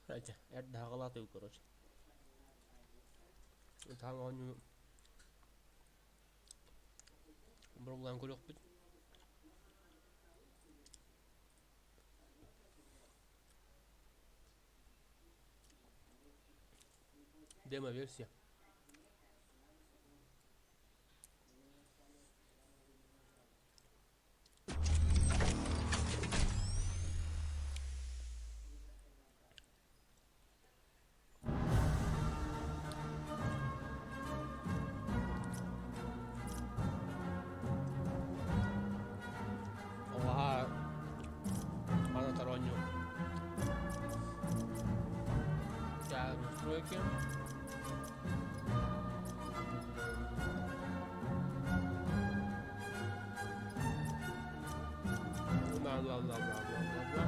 Хотя, это доголатый, короче. Там он проблем кулек бит. Демо-версия. Ага, одностороннюю. Так, настройки. Бла-бла-бла-бла-бла-бла.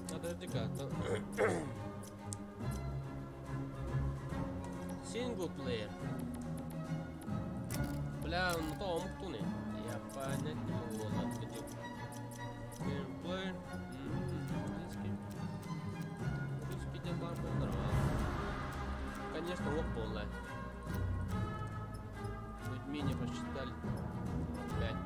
Надо отвлекаться. Синглплеер. Бля, ну то омктуны. Я понять не могу, он ответил. Геймплей. Русский дебаг был нормально. Конечно, лох полная. Людьми не посчитали. Блядь.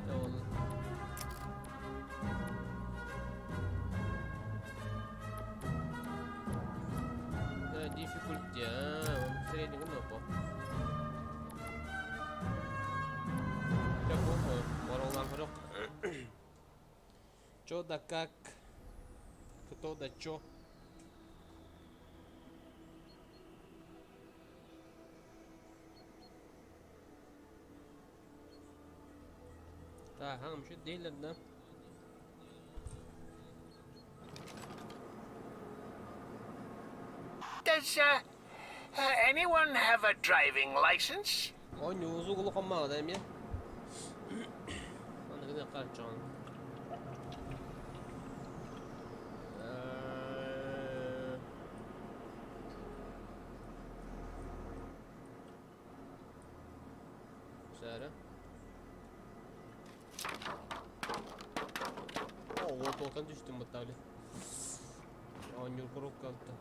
Да ладно. Да, диффикульти. Он в среднем напал. Я плохо. Воролан хорёк. Чё да как? Кто да чё? Так, hamşi değiller de. Does anyone have a driving license? Oyun uzun kulak olmalı değil mi ya? Ana kadar kaçacağım. Sarı. Koltuğundan düştüm bu tabi. Oyun kuruk kalktı.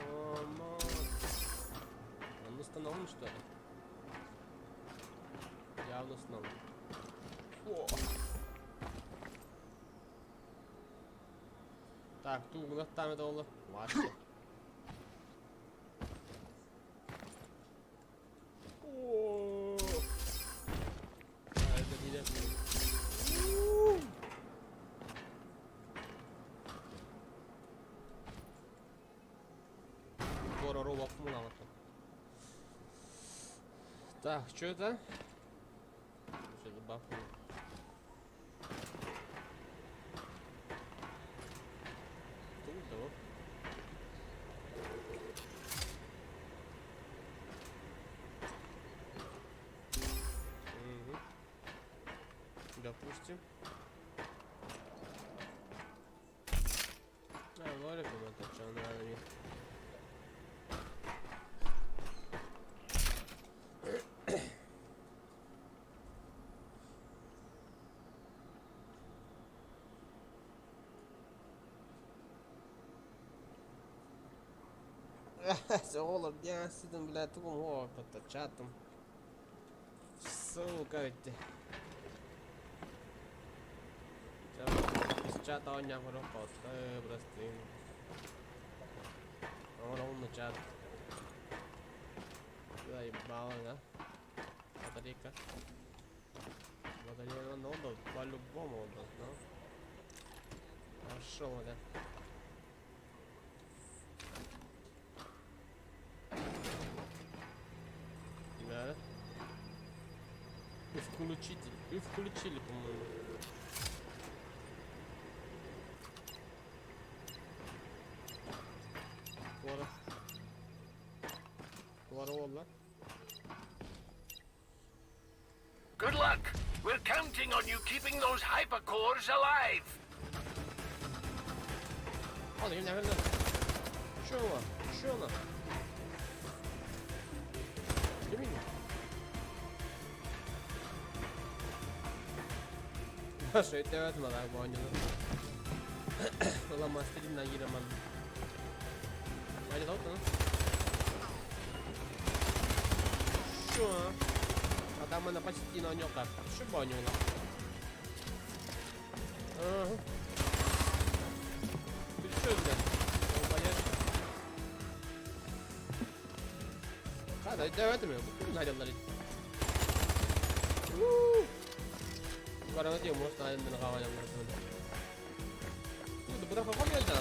Aman. Он остановлен, что ли? Явно остановлен. О! Так, тут у нас там это было. Вообще. О! Это не Скоро роба аккумулятор. Так, что это? Что за бафу? Тут того. Угу. Допустим. Лорик это что надо мне. Oğlum ya sizin bile tuğum o pata çatım. Сука ведь. С чата он не пропал, простым. Он ровно чат. Заебало, да? Батарейка. Батарейка надо, по-любому надо, да? Пошел, да? Да? Вы включили, по-моему. Ворола. Good luck. We're counting on you keeping those hypercores alive. Hadi yine hemen. Şuna. Şuna. Değil mi? Şöyle devam etme lan bu oyuncuları. Ulan masterimden giremem. Hadi lan lan. Şu an. Adamın da почти на нём. Şu banyola. Aha. Bir çözde. Olmaya. Hadi devam etmiyor. Bu hayvanları. Karena dia mus naik dengan kawan yang berbeda. Itu berapa kali aja?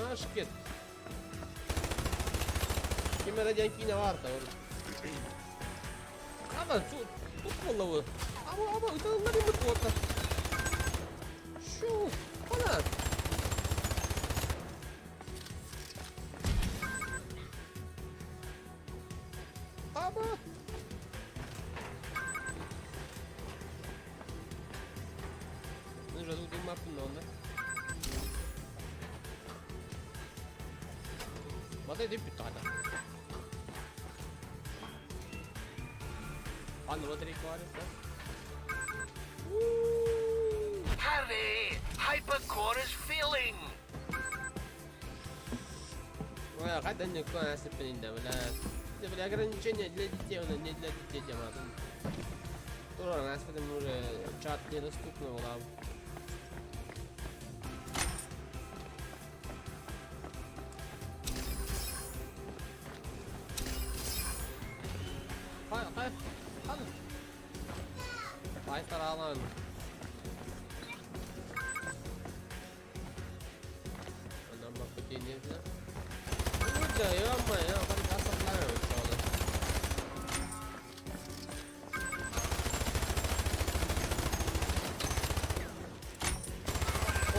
Ah, sedikit. Gimana jankinya warta? Apa tuh? Tuh lo. Apa itu nggak dimut warta? Şu, mana? Apa? Уже тут мапно, да? Вот это питада. Anne vad dricker var det? Harry, hypercore is filling. Ой, когда не класс принято, для ограничения для детей, он не для детей тематом. Ура, у нас потому уже чат недоступный лав. Hadi. Baytar alan. Anam bak bu denizde. Burada ya ama ya bari kasaplar yok şu anda.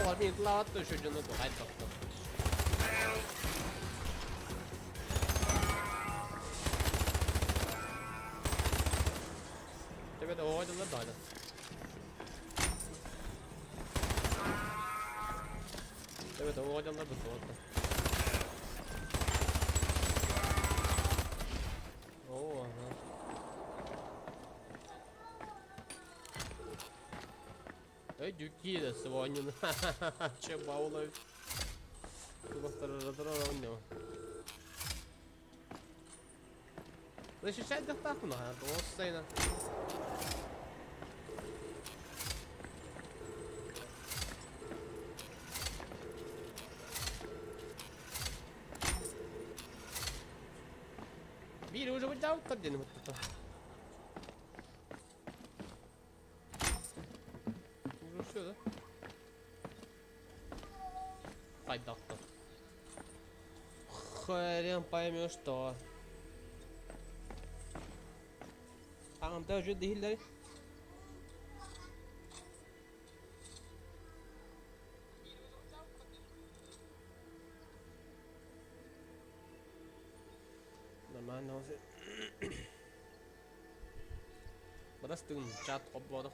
O var bir lavat da şu canı bu hayt baktım. Evet o oyunlar da aynı. Evet o oyunlar da doğru. Oo aha. Эй, дюки да сегодня. Че баулы. Разрывал. Защищать так много, то сцена. Били уже выдал один вот это. Уже все, да? Хайдак-то. Хрен поймешь что. Tamam da önce değiller. Normal olsa. Burası tüm chat hop var.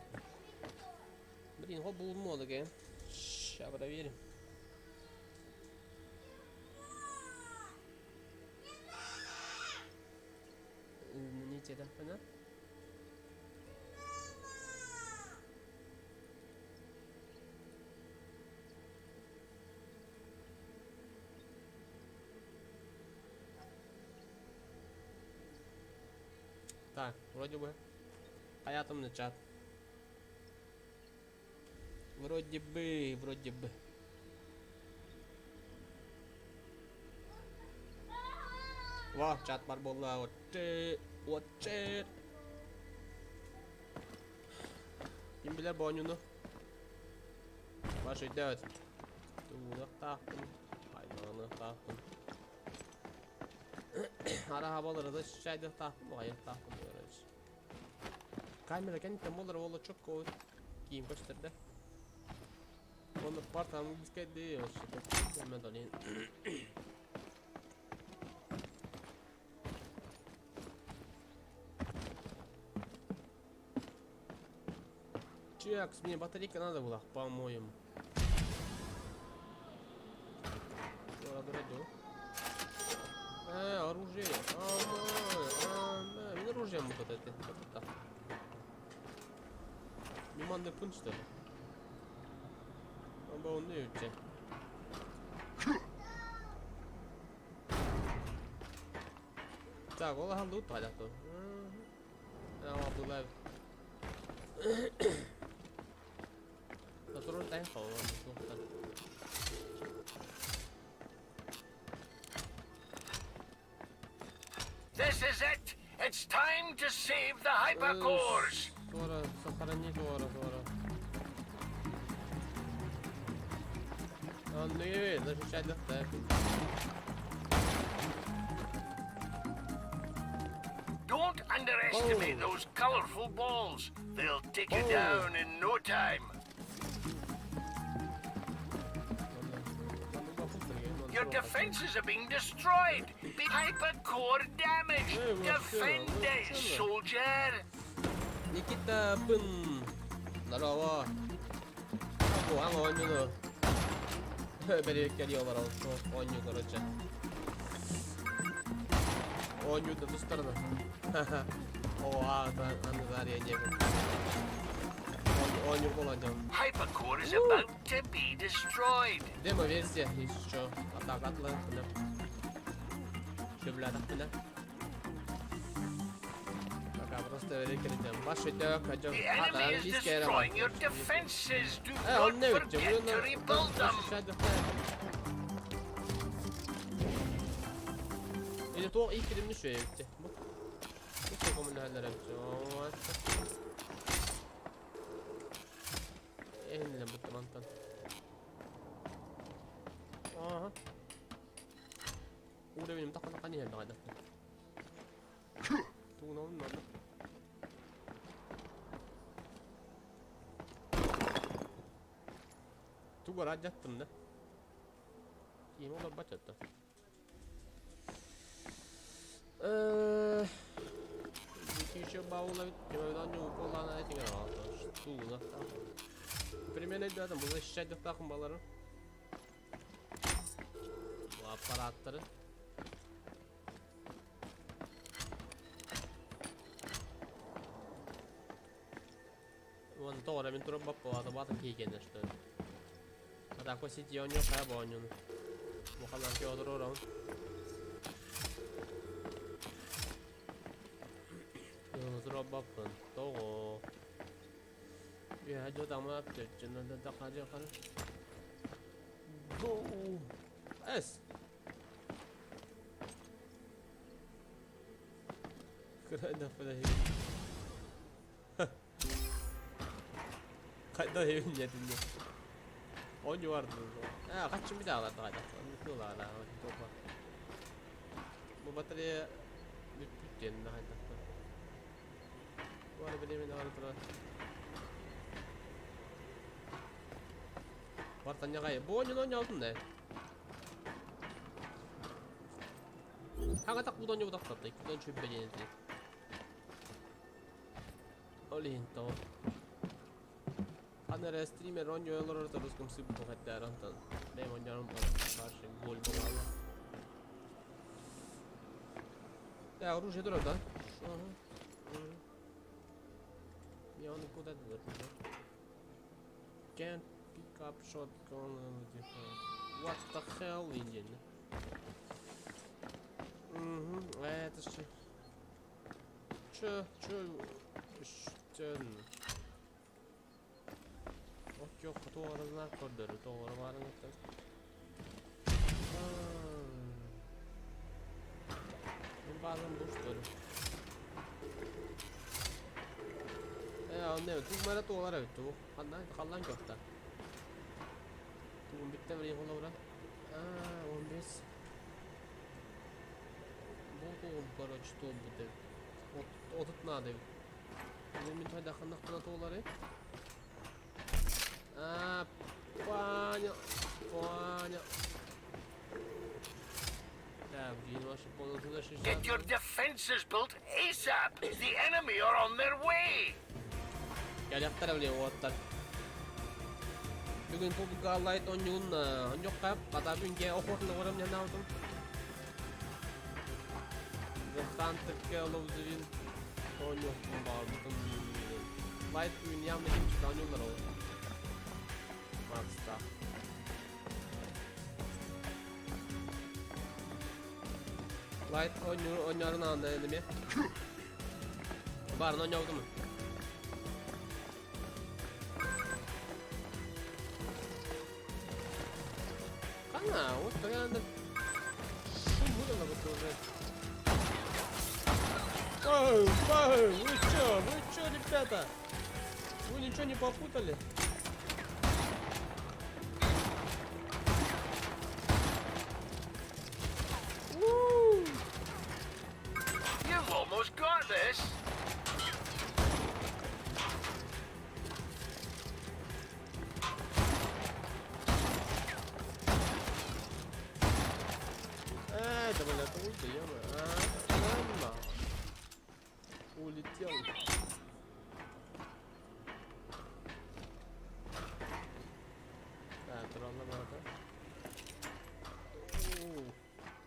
Блин, hop bulunmadı ki. Сейчас проверим. Не те, да, понятно? Так, вроде бы. Hayatımda chat. Вроде бы. Вау, чат бар болла. Вот. Kim bilir bu oyunu? Başı dört. Tuğlak taktım. Hayvanı taktım. Ara havaları da şeyde taktım. Hayır taktım diyoruz. Kamera kendi temaları valla çok koy. Giyim gösterdi. Onu partamı biz kendi işte. Hemen alayım. Чекс, мне батарейка надо была, по-моему. вот это. Так. Миманный пункт что ли? Он не учит. Так, ола лут hadi to. Ama bunlar. Naturun tane falan var. This is it. It's time to save the hypercores. Sonra сохранить sonra. Он не защищать легко. Don't underestimate those colorful balls. They'll take you down in no time. Your defenses are being destroyed. Big hypercore damage. Defend it, soldier. Никита Пын. Здорово. Ага, он не перекидывал раушу. Он не, короче. Он не в ту сторону. Ха-ха. О, Аназария не был. Он не поладил. Hypercore is about to be destroyed. Демо-версия еще. Атак Атлантина. Шибля Атлантина. Просто великолепно. Ваши дёрка, The enemy is destroying your defenses. Do not Он не forget to rebuild them. Или то и крем не шеете. Ну что кому надо работать? Elimle bu tabantan. Aha. Udah benim takan ya ada. Tuh non. Tuh gua rajattım da. İyi olur bacattı. Еще баула, не упала на эти гранаты. Что за там? Примерно да, там было защищать до таком балару. Аппараттары. Вон тоже мен турап баппа атабатын кейгенде что ли. А так посети он не хайбонен. Мухаммад Федор урон. Robapın, doğru. Ya hadi adamı yapacak, canında da kaçacak hani. Go. Es. Kırada falan. Kayda evin yedinde. Oyuncu vardı. Ha kaçın bir daha vardı hadi. Anlatıyorlar hala. Bu batarya bir kendine hadi. Var benim de var tıra. Var tanya kaya. Bu oyunun aldın ne? Kanka tak budan yok tak tattı. Budan çöp beğenildi. Olin to. Anne streamer oynuyorlar orada rızkım sıvı bu hatta arantan. Benim oynarım karşı gol bala. Ya ruj edir orada. Şu an. Я он куда идет? Can't pick up shotgun. What the hell, Indian? Это что? Что? Окей, кто разнак кордер, то варварный так. Базам был что ли? Ya ne? Tuzlara tuğlara bitti bu. Kallan köfte. Tuğum bitti mi? Kola vuran. 15. Bu короче то буде. От надо. Він тоді хана туğları. Понял. Так, где ваши полностью защищать? Get your defenses built ASAP. The enemy are on their way. Gel yaptır öyle o atlar. Bugün bu gallayt oyunun yok kap. Kata bugün okurtla varım ne aldım. Zaten tıkke oluvduvin. Oynuyor mu bağlı? Light oynayan ve hiç oynuyorlar o. Max'ta. Light oynuyorun anda elimi. Barın oynuyordu mu? Kana, вот реально. Шум было вот уже. Вы чё, ребята? Вы ничего не попутали? You've almost got this. Это, блин, это ульта, ё-моё. Нормально. Улетел. Так, рановато.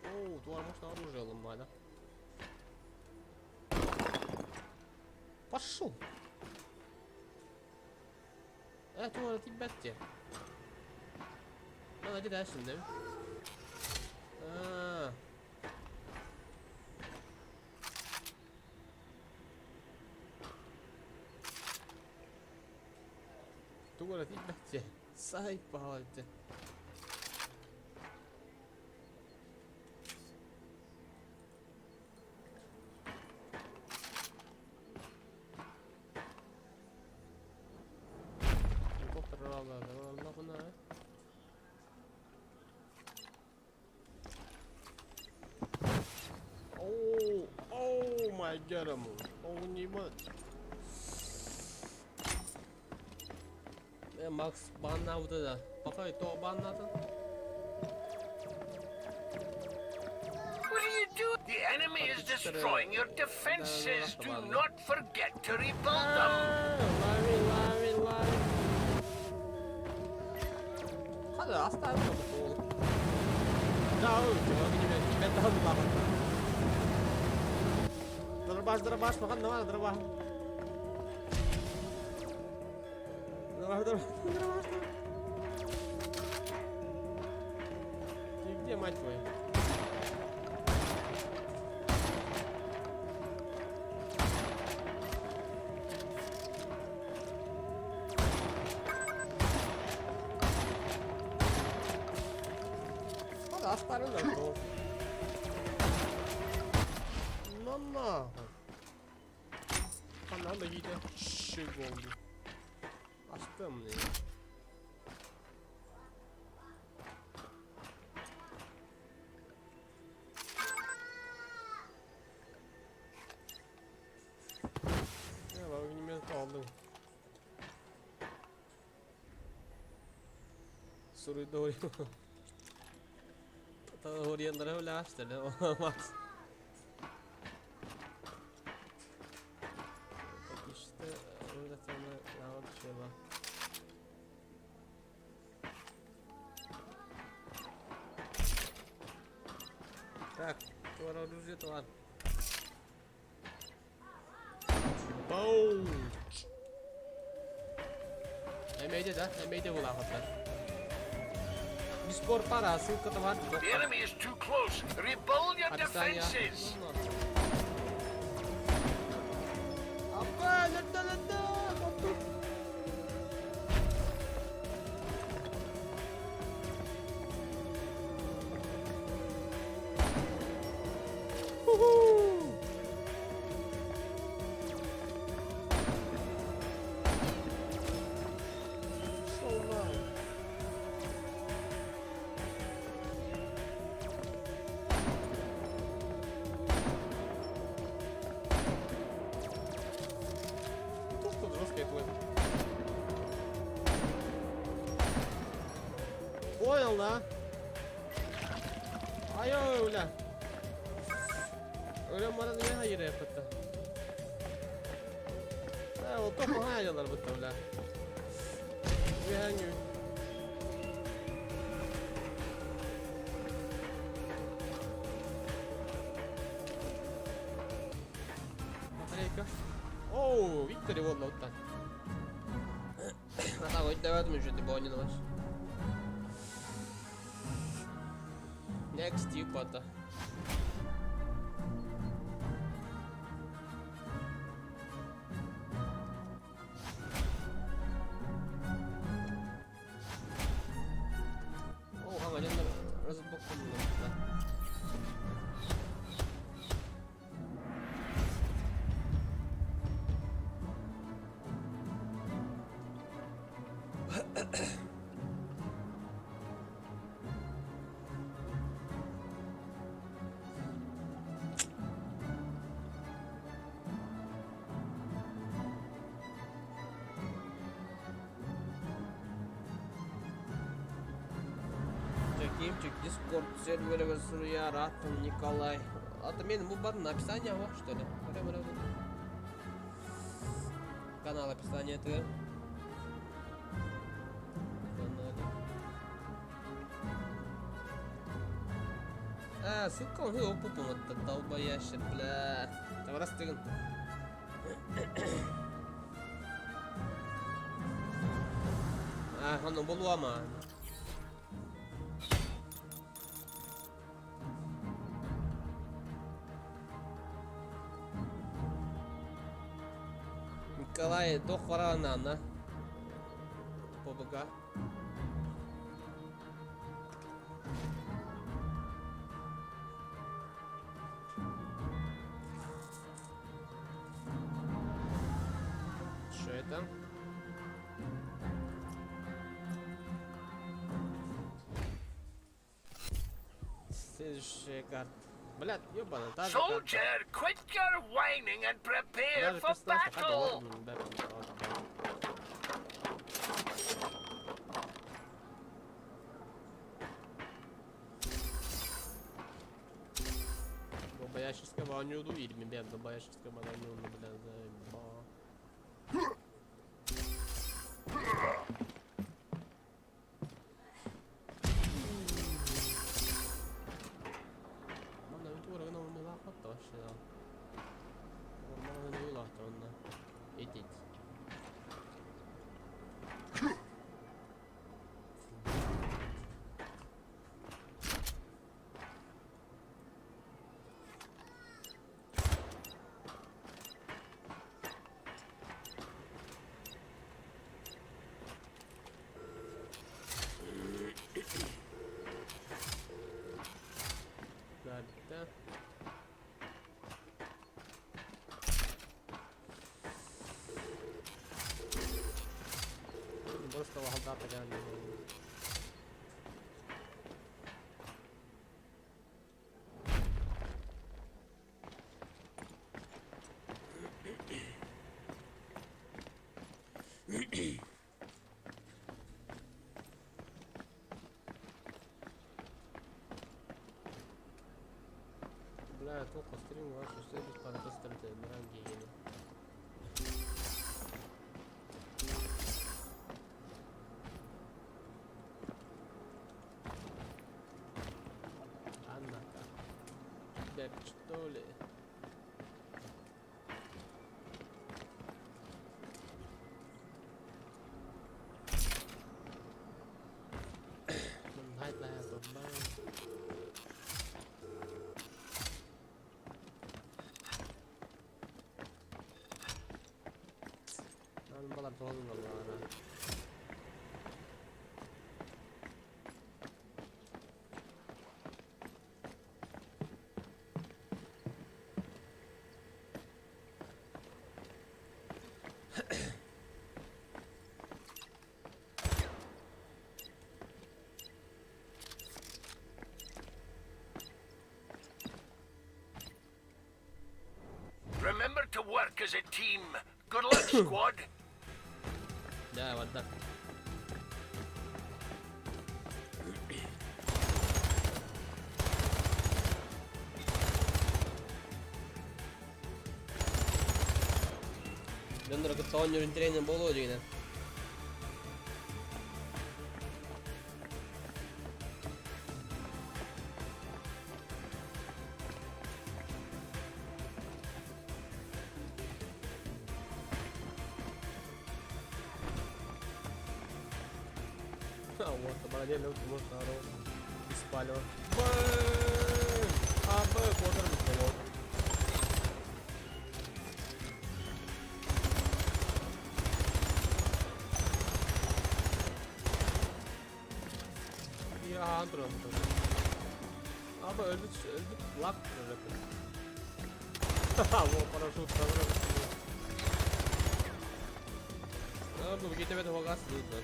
Оу, тварь, можно оружие ломать, да? Пошел! Тварь, тебя где? Надо дальше, да? Tuolla tippäätte. Saippaatte. Helikopterilla kun näin. Oh my god, oh niin Max banladı da. Bakay to banladın. What are you doing? The enemy is destroying your defenses. Do not forget to rebuild them. Lavi. Hadi hastane oldu oğlum. Ya ben daha bir bakın. Dırbaş bakın ne var dırbaş. Дорогой. Ты где, мать твою? Ладно, оставим на кровь. Ну нахуй. Она едет щегонду. Açtım ne? Ya bak benim yanıt aldım. Soruyu doğru. Doğru yanlara öyle açtı ne olmaz. İşte öyle sana daha bir şey var. Так, твое оружие, тварь. Boom! Emeydi de, emeydi bu lafetler. Bir skor para, sıkıntı var. The enemy is too close. Rebuild your Hadi sen ya. defenses. Abba, lütfen. Понял, да? Ay öyle. Öyle bana niye hayır yapıttı? Ha o topu hayırlar bu öyle. Bir hangi? Batarya Aika. Oo, Victory Wallout'tan. Tako nyt täytyy syötti poinnin ois. Next jupata. Oo, hangan yan na. Rasot book ko muna. Чекимчик, Discord сервері Суруя, Ратом, Николай. Отмен bu button описание вот что ли? Канал описание ты. Ссылка он его пупом этот долбоящер, бля. Там расстыган. Он был ломан. Николай, дох варанана. Побыга. Что это? Следующая карта. Блядь, ёбана, та же карта. Soldier, quit your whining and prepare for battle! Долбоящерского он не удуили, ребят, долбоящерского он не удуили, бля, заебал. Да. Просто лагодата реально. Бля, толку стрим вашу следует по доступу дорогие. Однако. Тебя что ли? Hai là tụi bay. Balar tohum vallahi. Remember to work as a team. Good luck, squad. Yeah, what the? Dentro che togliere in treno in Bologna. Вот, обалдели, вот, здорово. И спалило. Бэм! А, квадр не помог. Ya antron. Abi öldük lak kıracak. Bu paraşüt kavra. Abi bu gitmedi o gaz lütfen.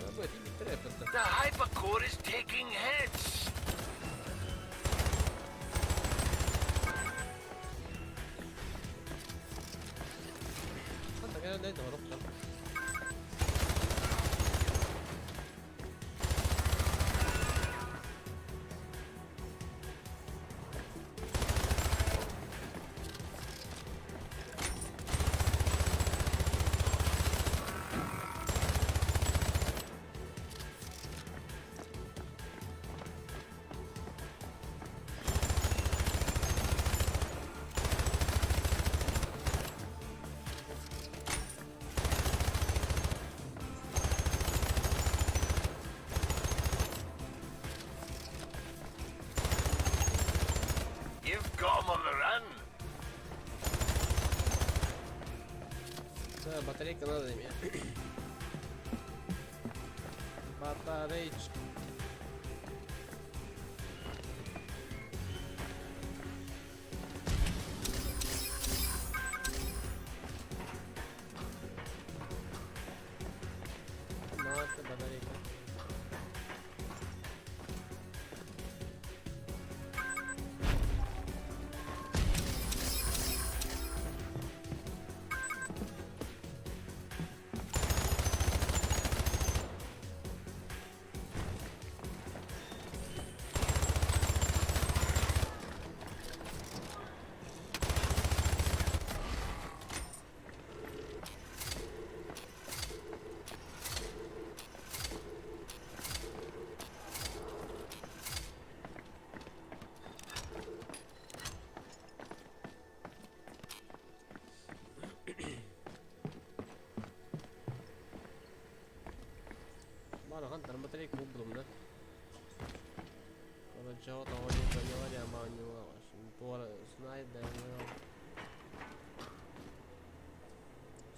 Abi bir treffer. The hypercore is taking hits. Hatta gene neydi o nokta. You've got 'em on the run. Да, батарейка надо мне. Батарейка. Надо батарейка. Bana kan tanpa tadi aku belum dah. Kalau jauh tahu dia banyak aja maunya awas. Tua slide dan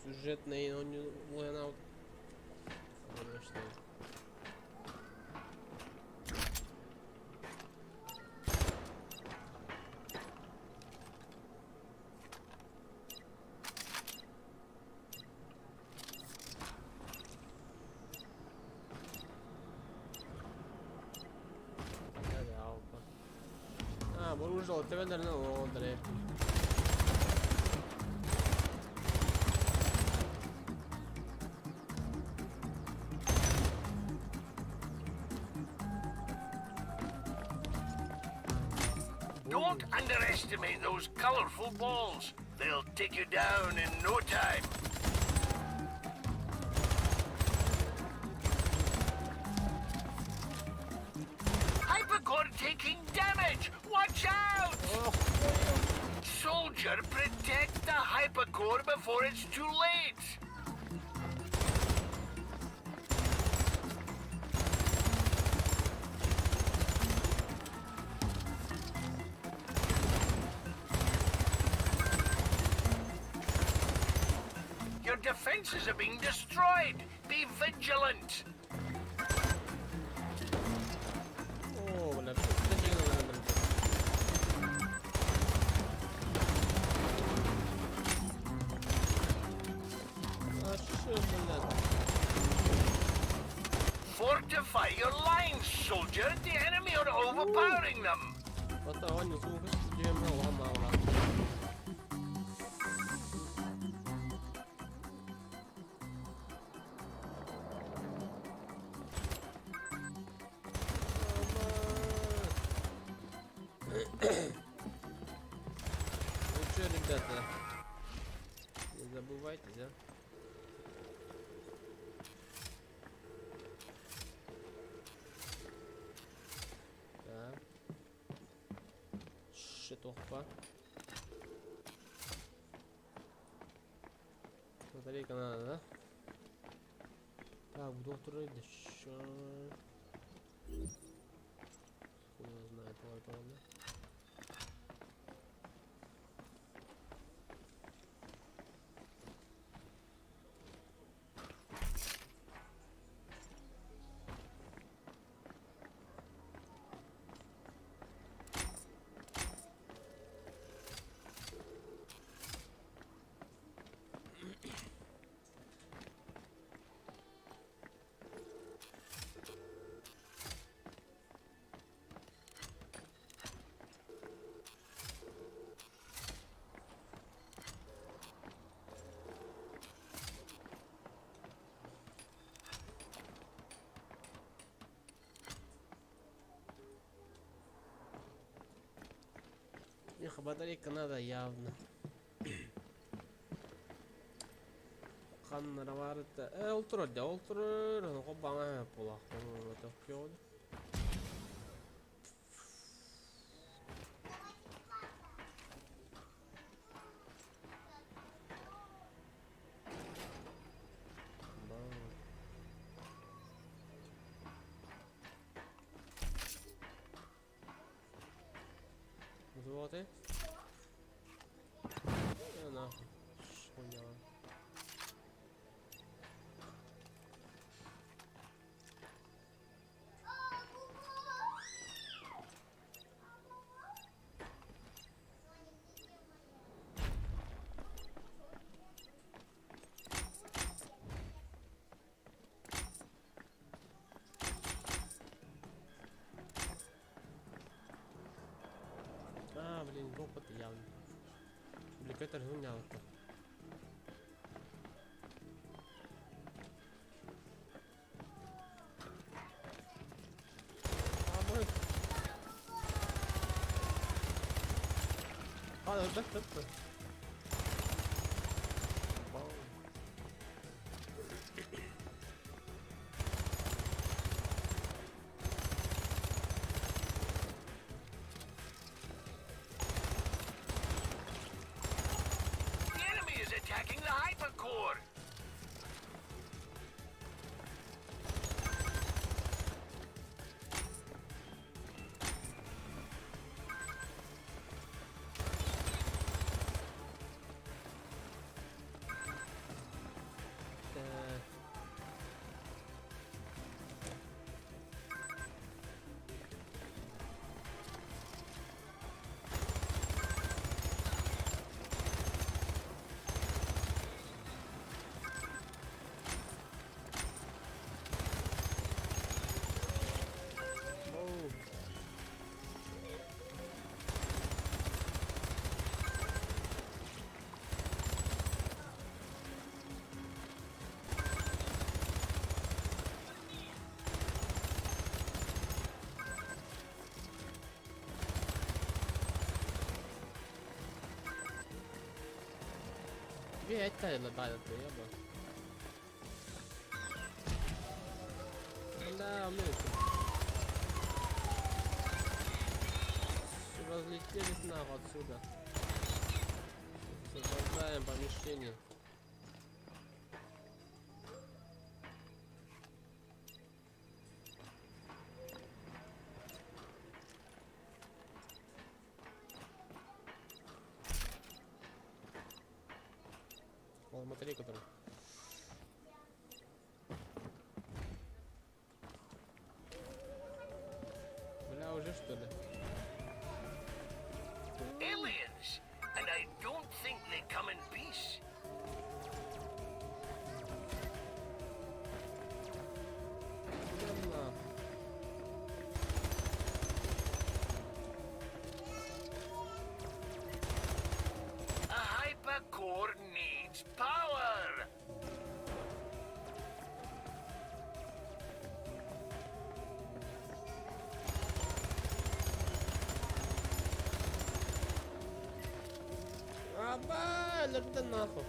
сюжетный, но не Лэнаут. Конечно. Buruşta otemellerine oldu re. Don't underestimate those colorful balls. They'll take you down in no time. Hypercore taking damage! Watch out! Soldier, protect the hypercore before it's too late! Your defenses are being destroyed! Be vigilant! Oh, benar. Kita jangan benar. Asyik benar. Fortify your lines, soldier! The enemy are overpowering them! Kata orang yang suka dia mau orang. Ну что, ребята, не забывайте, да? Так. Шитохпа. батарейка надо, да? Так, буду второй дышать. Хуй его знает, ладно. Эх, батарейка надо явно. Kanlara var da. Ultra da ultra. Ko bana polak. Bunu takıyor. Золотый. Нахуй. Хуйня. Блин, ропот явно. Бликатор гунял-то. Да. The enemy is attacking the hypercore. Bir ettayla dayandı ya bu. Selamünaleyküm. Разлетелись нахуй отсюда. Освобождаем помещение. Смотри, который. Бля, уже что ли? Aliens, and I don't think they come in peace. A hypercore needs power. Öldü nahuk.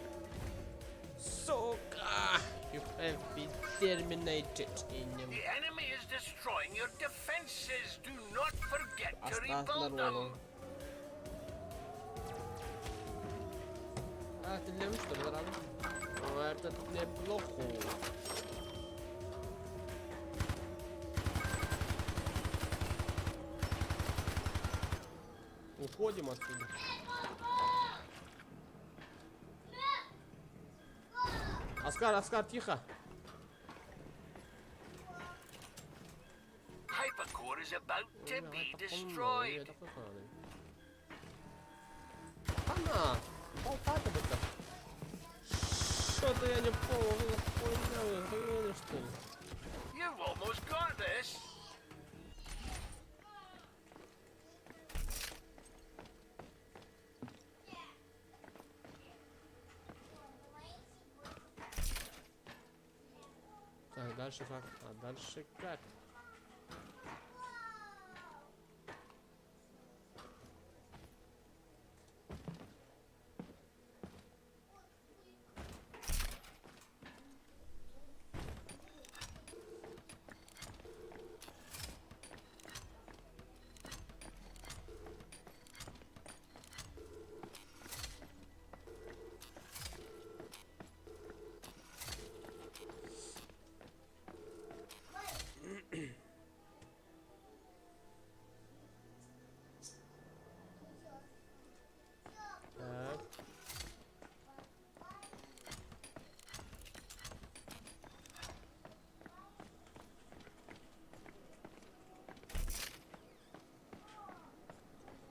Suka! You have been terminated in The enemy is destroying your defenses. Do not forget to Aslanlar rebuild them. oğlum. Ha dinlemiştir herhalde. Ну, это неплохо. Уходим отсюда. Оскар, тихо. Hypercore is about to be Я destroyed. такой фанат. Она! Болтать об этом. Что-то я не понял, охренели, что ли? You've almost got this. Так, дальше как? А дальше как? Так.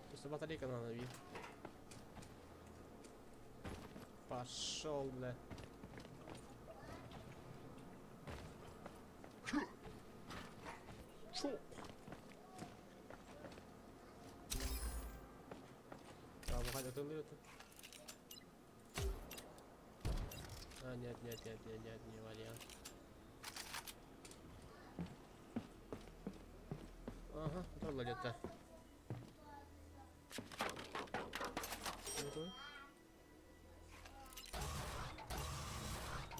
Просто батарейка надо вид. Пошел, бля. Чё? А, выходит, ты это. А, нет, не вариант. Ага, там где-то.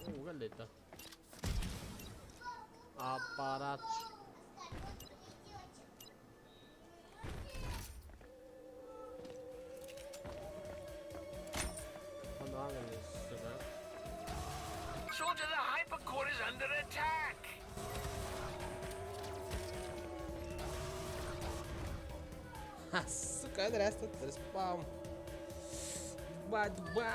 Угадай-то. Аппарат. Понравились сюда. Soldier, the hypercore is under attack. Ха, сука, здрасте, респаун. Бать. Опа.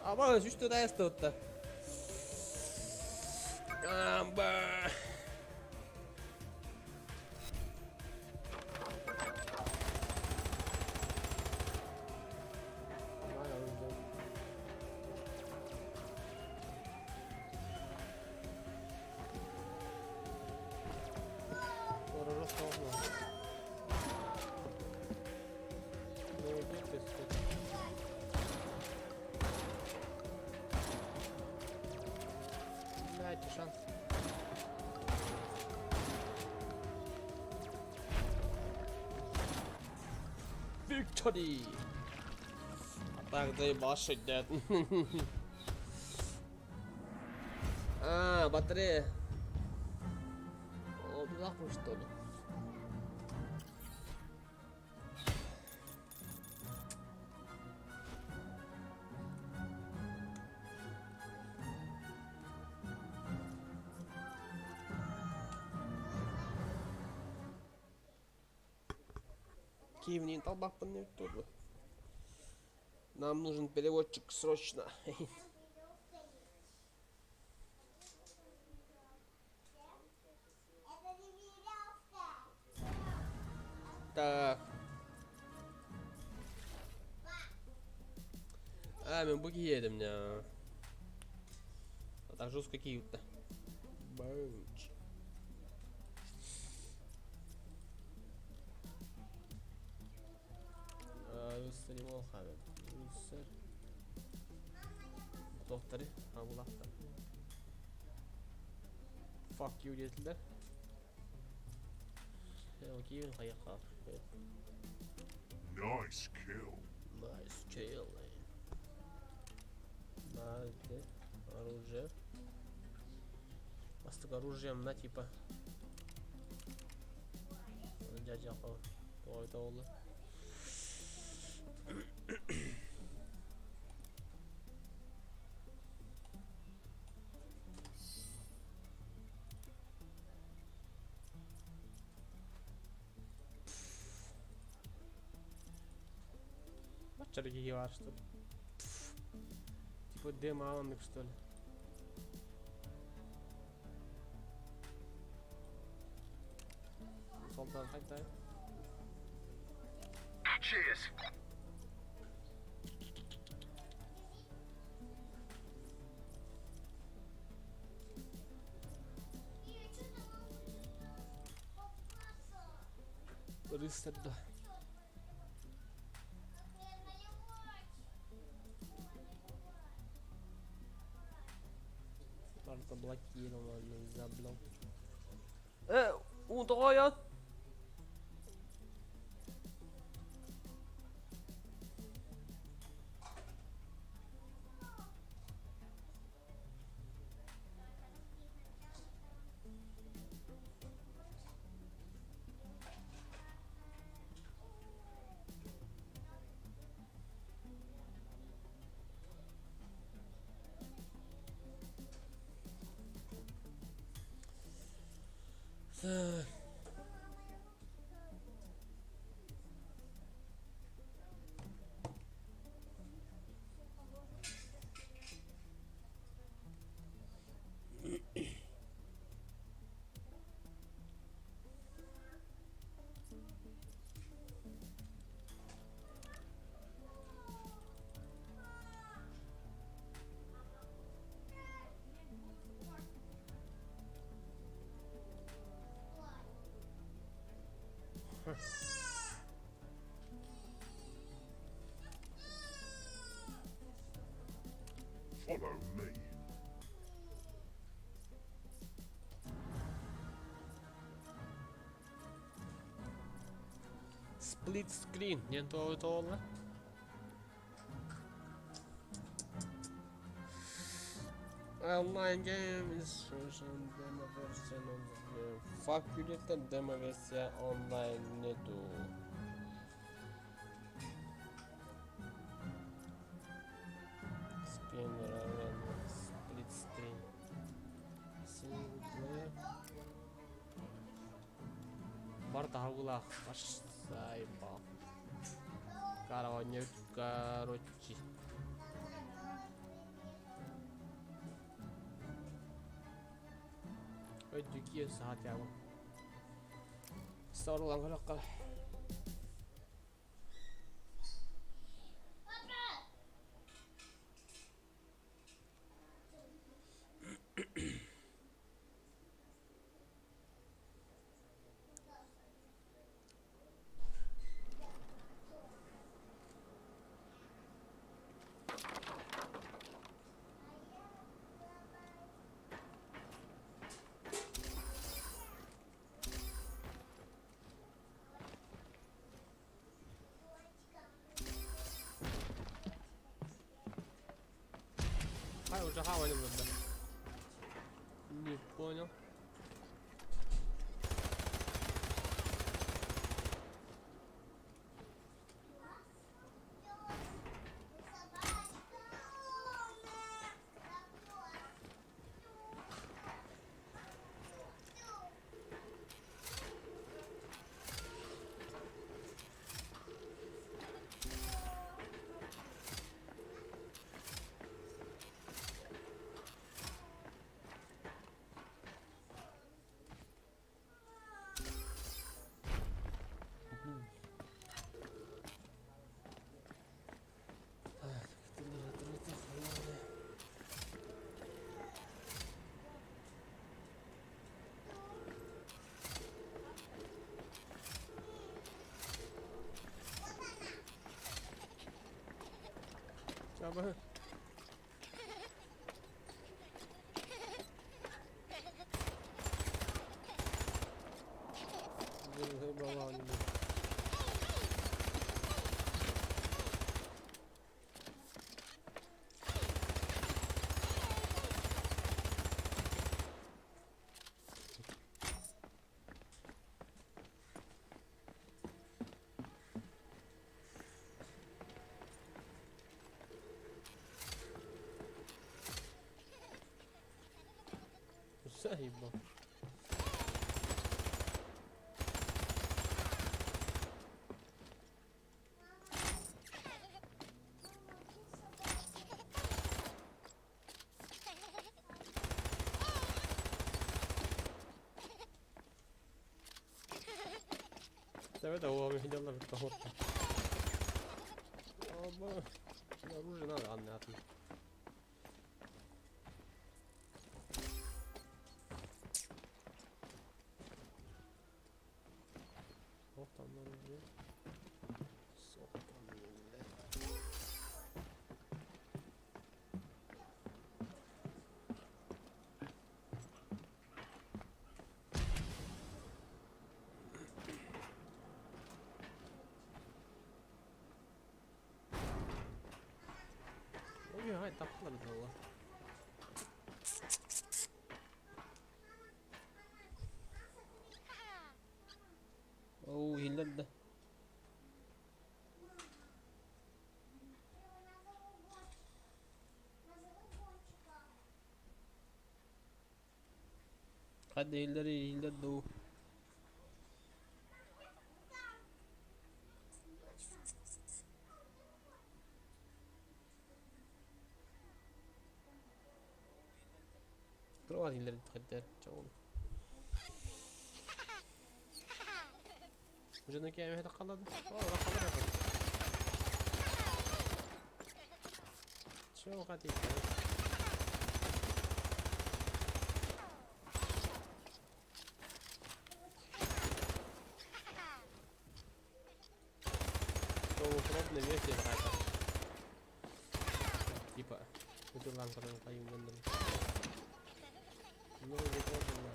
Aman üstüne este otta. Amba. Дайте шанс. Victory! А так заебашить, дед. А, батарея. О, нахуй что ли? Киевнин толбапанный турбо. Нам нужен переводчик срочно. Так. А, мы буги едем, не. А так жестко Киев-то. Бауч. Устаревал хавер. Bulakları. Ha bulaklar. Fuck you dediler. Bakayım hayaka. Nice kill. Nice kill. Надо оружие. Просто оружием на типа. Дядя Ой, это олы. Батчерки var что ли? Типа демонных что ли? Солдат хай-тай. Cheers. Рыцарь, да. Карта блокирована, заблок. Удоят! Follow me. Split screen, nie to ole. Online game is demo version of the fakultetin demo versiya online ne du? Spinner arena split screen. Single player. Барта хагулах баш сайба. Короче. Ödüküye saat ya bu. Sorulan kadar. Уже хавали вроде. Не понял. Çabuk. Все їбав. Давай того идем на того. Оба. Оружие надо, понятно. Вот там оружие. Сок там, блядь. Ой, ай, так надо. Оу, hillerdi. Hadi hillerdi o. Kırmaz hillerdi hadi çabuk. Ucundaki evi hadi kaladı. Valla kalır yapalım. Çok hadi. Problem есть, я какая-то. Типа, это лампа на твоим вендом. Ну, не тоже на.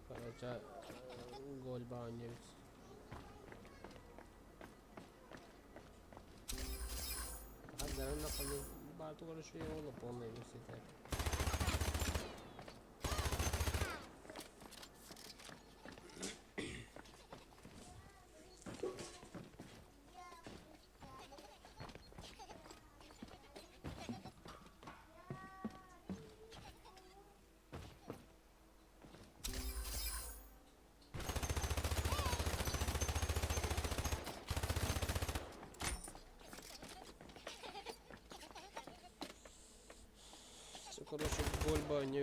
Короче, гол банить. А наверное, багато короче його повний університет. Короче, гольба не